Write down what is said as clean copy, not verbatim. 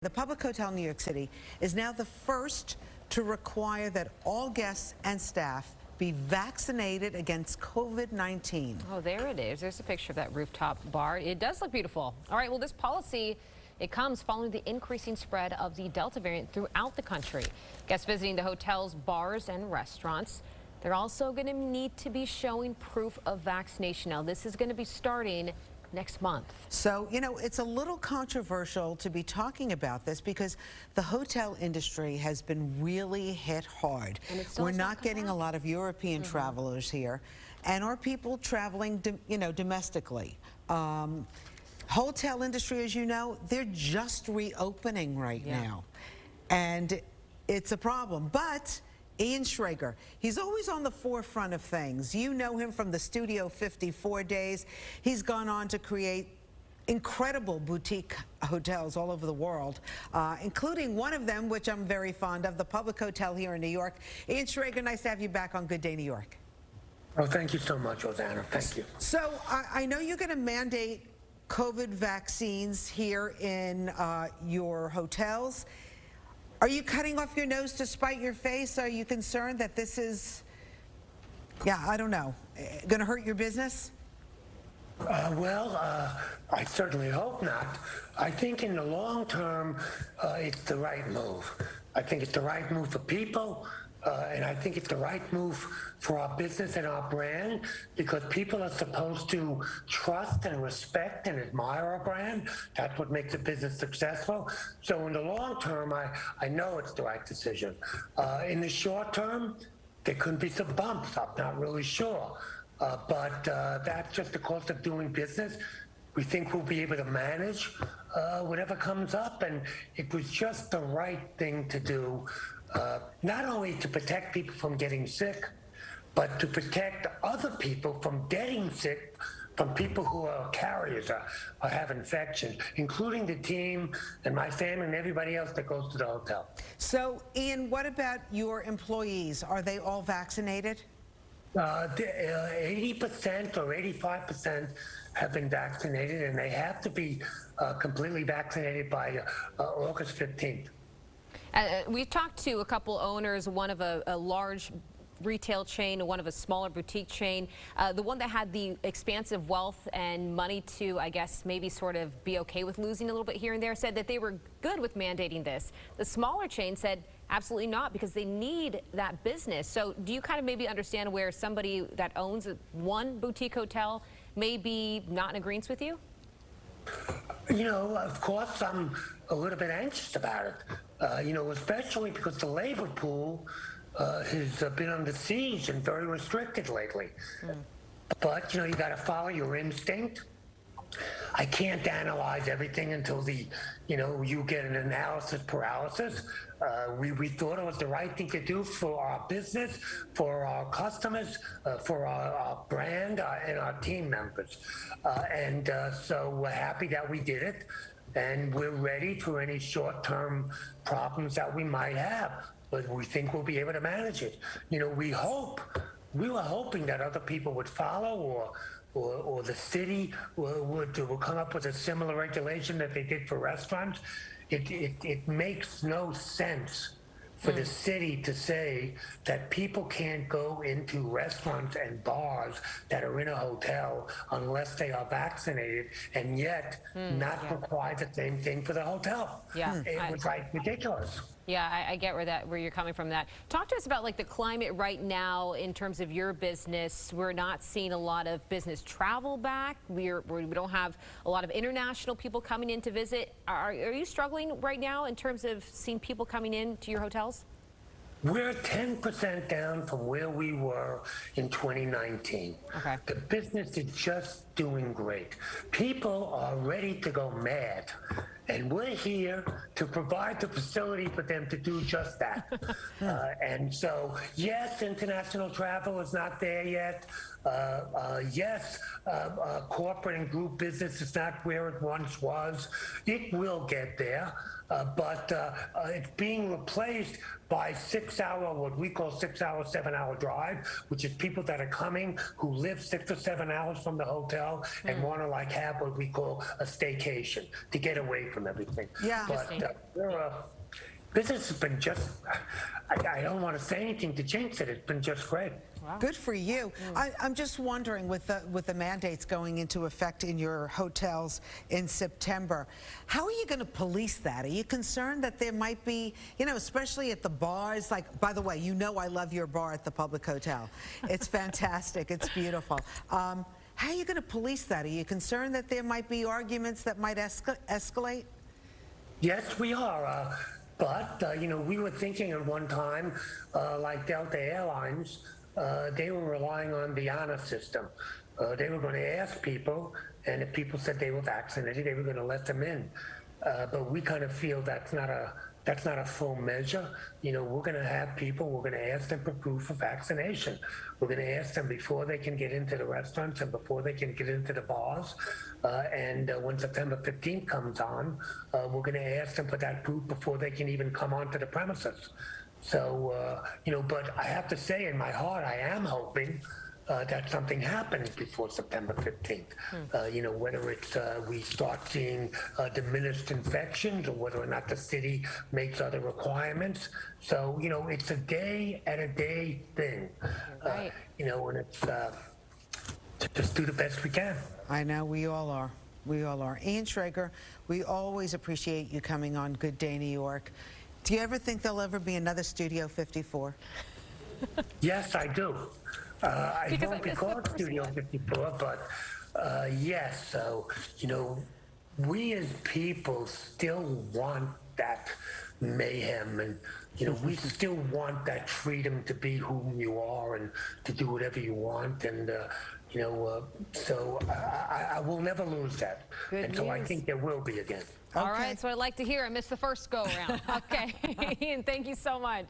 The Public Hotel New York City is now the first to require that all guests and staff be vaccinated against COVID-19. Oh, there it is. There's a picture of that rooftop bar. It does look beautiful. All right, well, this policy, it comes following the increasing spread of the Delta variant throughout the country. Guests visiting the hotels, bars, and restaurants, they're also going to need to be showing proof of vaccination. Now, this is going to be starting next month. So, you know, it's a little controversial to be talking about this because the hotel industry has been really hit hard. We're not getting a lot of European travelers here, and our people traveling, domestically. Hotel industry, as you know, they're just reopening right now, and it's a problem. But Ian Schrager, he's always on the forefront of things. You know him from the Studio 54 days. He's gone on to create incredible boutique hotels all over the world, including one of them, which I'm very fond of, the Public Hotel here in New York. Ian Schrager, nice to have you back on Good Day New York. Oh, thank you so much, Rosanna. Thank you. So I know you're going to mandate COVID vaccines here in your hotels. Are you cutting off your nose to spite your face? Are you concerned that this is, I don't know, going to hurt your business? I certainly hope not. I think in the long term, it's the right move. I think it's the right move for people, and I think it's the right move for our business and our brand, because people are supposed to trust and respect and admire our brand. That's what makes a business successful. So in the long term, I know it's the right decision. In the short term, there could be some bumps. I'm not really sure. But that's just the cost of doing business. We think we'll be able to manage whatever comes up, and it was just the right thing to do, not only to protect people from getting sick, but to protect other people from getting sick from people who are carriers or have infections, including the team and my family and everybody else that goes to the hotel. So, Ian, what about your employees? Are they all vaccinated? 80% or 85% have been vaccinated, and they have to be completely vaccinated by August 15th. We've talked to a couple owners, one of a large retail chain and one of a smaller boutique chain. The one that had the expansive wealth and money to, I guess, maybe sort of be okay with losing a little bit here and there, said that they were good with mandating this. The smaller chain said absolutely not, because they need that business. So do you kind of maybe understand where somebody that owns one boutique hotel may be not in agreement with you? You know, of course, I'm a little bit anxious about it, especially because the labor pool has been under siege and very restricted lately. But, you got to follow your instinct. I can't analyze everything until you get an analysis paralysis. We thought it was the right thing to do for our business, for our customers, for our brand, and our team members. So we're happy that we did it, and we're ready for any short-term problems that we might have. But we think we'll be able to manage it. We were hoping that other people would follow, or the city would come up with a similar regulation that they did for restaurants. It makes no sense for the city to say that people can't go into restaurants and bars that are in a hotel unless they are vaccinated, and yet not require the same thing for the hotel. It was ridiculous. Yeah, I get where you're coming from that. Talk to us about like the climate right now in terms of your business. We're not seeing a lot of business travel back. We don't have a lot of international people coming in to visit. Are you struggling right now in terms of seeing people coming in to your hotels? We're 10% down from where we were in 2019. Okay. The business is just doing great. People are ready to go mad, and we're here to provide the facility for them to do just that. And so, yes, international travel is not there yet. Yes, corporate and group business is not where it once was. It will get there, but it's being replaced by 6-hour, what we call 6-hour, 7-hour drive, which is people that are coming who live 6 or 7 hours from the hotel and want to like have what we call a staycation to get away from everything. Yeah. But business has been just, I don't want to say anything to jinx it. It's been just great. Wow. Good for you. I'm just wondering, with the mandates going into effect in your hotels in September, how are you going to police that? Are you concerned that there might be, you know, especially at the bars? Like, by the way, you know I love your bar at the Public Hotel. It's fantastic. It's beautiful. How are you going to police that? Are you concerned that there might be arguments that might escalate? Yes, we are. But, you know, we were thinking at one time, like Delta Airlines, they were relying on the honor system. They were going to ask people, and if people said they were vaccinated, they were going to let them in. But we kind of feel that's not a full measure. You know, we're going to have people, we're going to ask them for proof of vaccination. We're going to ask them before they can get into the restaurants and before they can get into the bars. And when September 15th comes on, we're going to ask them for that proof before they can even come onto the premises. So, you know, but I have to say in my heart, I am hoping that something happens before September 15th. You know, whether it's we start seeing diminished infections or whether or not the city makes other requirements. So, you know, it's a day at a day thing. Right. You know, and it's to just do the best we can. I know, we all are. We all are. Ian Schrager, we always appreciate you coming on Good Day New York. Do you ever think there'll ever be another Studio 54? Yes, I do. I Because won't I be missed the called first Studio one. 54, but yes. So, you know, we as people still want that mayhem, and, you know, we still want that freedom to be whom you are and to do whatever you want. And, you know, so I will never lose that. Good and so I news. think there will be again. All Okay. right, so I'd like to hear. I missed the first go around. Okay. Ian, thank you so much.